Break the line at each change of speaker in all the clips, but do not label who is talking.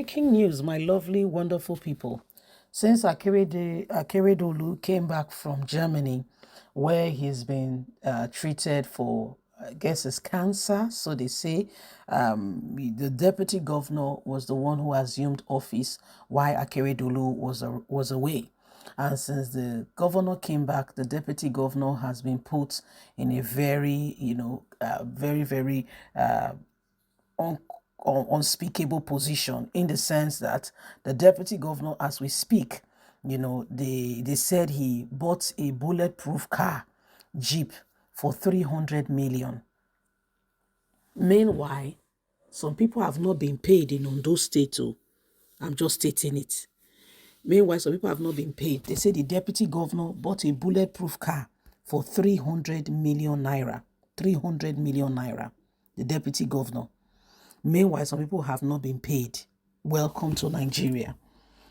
Breaking news, my lovely, wonderful people. Since Akeredolu came back from Germany, where he's been treated for, I guess, it's cancer, so they say, the deputy governor was the one who assumed office while Akeredolu was away. And since the governor came back, the deputy governor has been put in a very, very un- unspeakable position, in the sense that the deputy governor, as we speak, they said he bought a bulletproof car, Jeep, for 300 million. Meanwhile, some people have not been paid in Ondo State. Oh, I'm just stating it. Meanwhile, some people have not been paid. They say the deputy governor bought a bulletproof car for 300 million naira. 300 million naira. The deputy governor. Meanwhile, some people have not been paid. Welcome to Nigeria.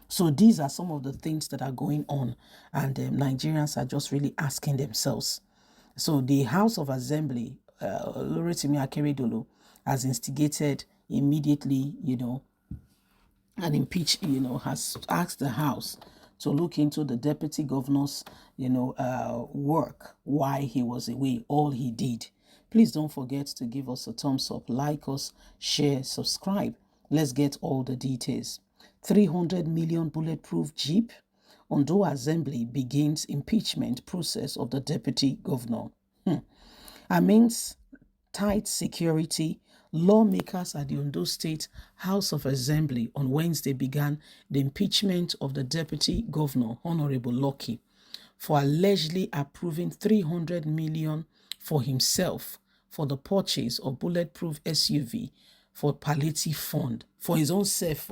So these are some of the things that are going on, and Nigerians are just really asking themselves. So the House of Assembly, Olorotimi Akeredolu, has instigated immediately, and has asked the House to look into the deputy governor's, work, why he was away, all he did. Please don't forget to give us a thumbs up, like us, share, subscribe. Let's get all the details. 300 million bulletproof Jeep. Ondo Assembly begins impeachment process of the deputy governor. Amidst tight security, lawmakers at the Ondo State House of Assembly on Wednesday began the impeachment of the deputy governor, Honorable Lucky, for allegedly approving 300 million for himself for the purchase of bulletproof SUV for palliative fund for his own self.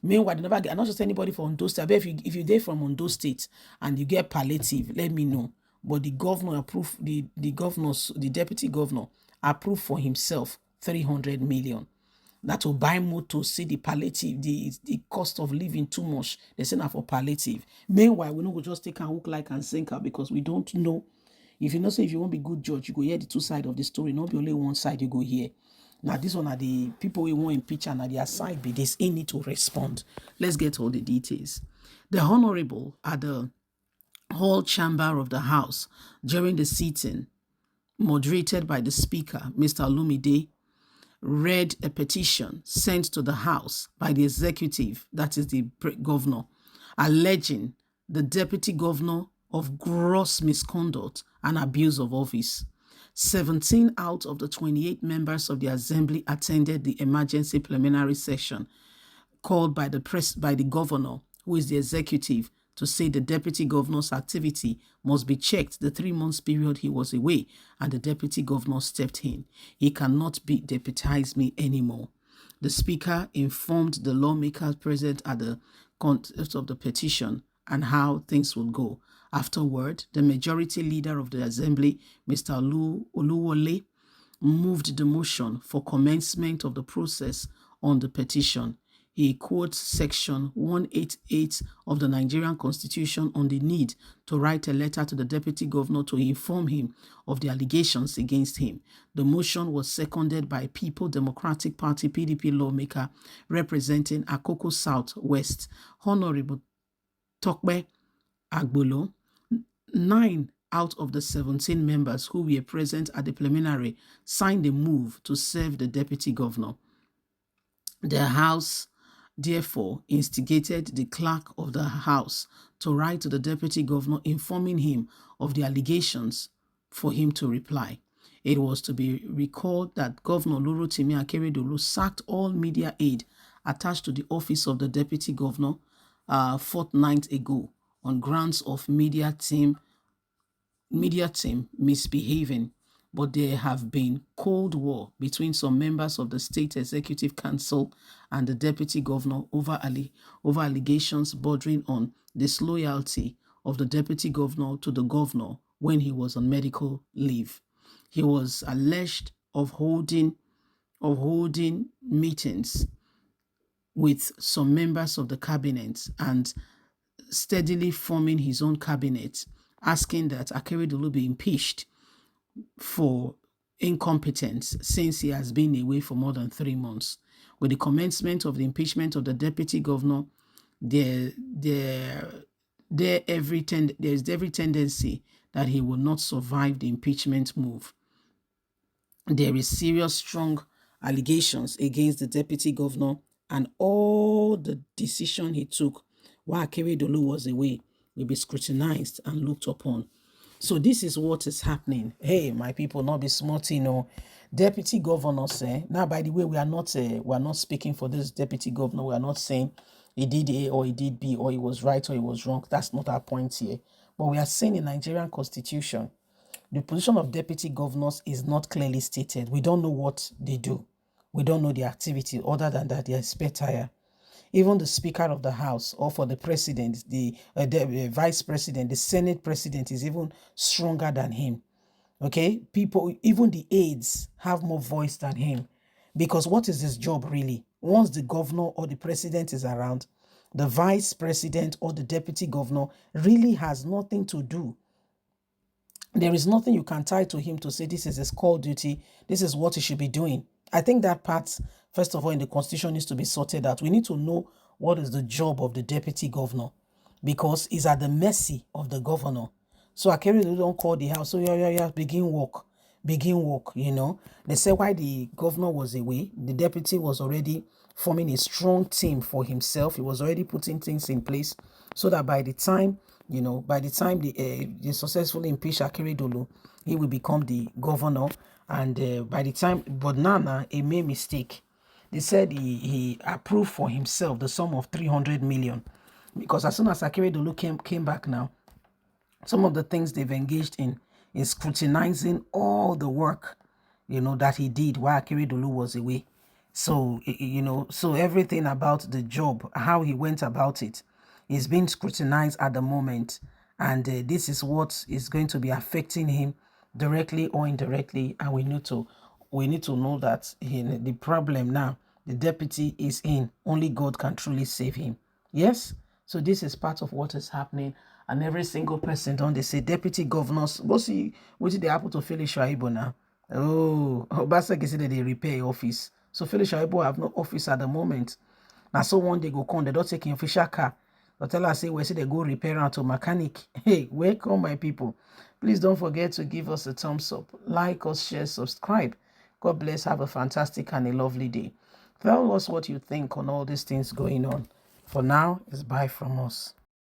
Meanwhile, they never get, not just anybody from Ondo State. I bet if you're there from Ondo State and you get palliative, let me know. But the governor approved, the deputy governor approved for himself 300 million. That will buy motor, see the palliative, the cost of living too much. They say now for palliative. Meanwhile, we know we just take a hook, like, and sinker, because we don't know. If you know, say if you want to be good judge, you go hear the two sides of the story, not be only one side you go hear. Now, this one are the people we want impeach, and at their side be this in need to respond. Let's get all the details. The Honorable at the Hall Chamber of the House during the sitting, moderated by the Speaker, Mr. Olumide, read a petition sent to the House by the executive, that is the governor, alleging the deputy governor of gross misconduct and abuse of office. 17 out of the 28 members of the assembly attended the emergency preliminary session called by the governor, who is the executive, to say the deputy governor's activity must be checked the 3 months period he was away, and the deputy governor stepped in. He cannot be deputize me anymore. The speaker informed the lawmakers present at the contest of the petition and how things would go. Afterward, the majority leader of the assembly, Mr. Oluwole, moved the motion for commencement of the process on the petition. He quotes Section 188 of the Nigerian Constitution on the need to write a letter to the deputy governor to inform him of the allegations against him. The motion was seconded by People Democratic Party (PDP) lawmaker representing Akoko South West, Honorable Tokbe Agbolo. 9 out of the 17 members who were present at the preliminary signed a move to serve the deputy governor. The House therefore instigated the clerk of the House to write to the deputy governor informing him of the allegations for him to reply. It was to be recalled that Governor Olorotimi Akeredolu sacked all media aid attached to the office of the deputy governor a fortnight ago on grounds of media team misbehaving, but there have been cold war between some members of the State Executive Council and the deputy governor over allegations bordering on disloyalty of the deputy governor to the governor when he was on medical leave. He was alleged of holding meetings with some members of the cabinet and steadily forming his own cabinet, asking that Akeredolu be impeached for incompetence since he has been away for more than 3 months. With the commencement of the impeachment of the deputy governor, there is every tendency that he will not survive the impeachment move. There is serious, strong allegations against the deputy governor, and all the decision he took while Akeredolu was away will be scrutinized and looked upon. So this is what is happening. Hey, my people, not be smart, Deputy governors. Now, by the way, we are not speaking for this deputy governor. We are not saying he did A or he did B, or he was right or he was wrong. That's not our point here. But we are saying in Nigerian Constitution, the position of deputy governors is not clearly stated. We don't know what they do. We don't know the activity other than that they are spare tire. Even the Speaker of the House, or for the President, the Vice President, the Senate President is even stronger than him. Okay? People, even the aides have more voice than him. Because what is his job really? Once the governor or the president is around, the vice president or the deputy governor really has nothing to do. There is nothing you can tie to him to say this is his core duty, this is what he should be doing. I think that part, first of all, in the constitution needs to be sorted out. We need to know what is the job of the deputy governor, because he's at the mercy of the governor. So Akeredolu don't call the house, so yeah, begin work, They say why the governor was away, the deputy was already forming a strong team for himself. He was already putting things in place so that by the time they successfully impeach Akeredolu, he will become the governor. And by the time, but Nana, he made mistake. They said he approved for himself the sum of 300 million. Because as soon as Akeredolu came back now, some of the things they've engaged in is scrutinizing all the work, that he did while Akeredolu was away. So, so everything about the job, how he went about it, is being scrutinized at the moment. And this is what is going to be affecting him directly or indirectly. And we need to know that the problem now, the deputy is in. Only God can truly save him. Yes? So this is part of what is happening. And every single person, don't they say, deputy governors, go see what did they happen to Felix Shaibu now? Oh, Obaseki said that they repair office. So Felix Shaibu have no office at the moment. Now, so one day go come, they don't take an official car. But tell us, say, we say they go repair out to mechanic. Hey, welcome, my people. Please don't forget to give us a thumbs up, like us, share, subscribe. God bless. Have a fantastic and a lovely day. Tell us what you think on all these things going on. For now, it's bye from us.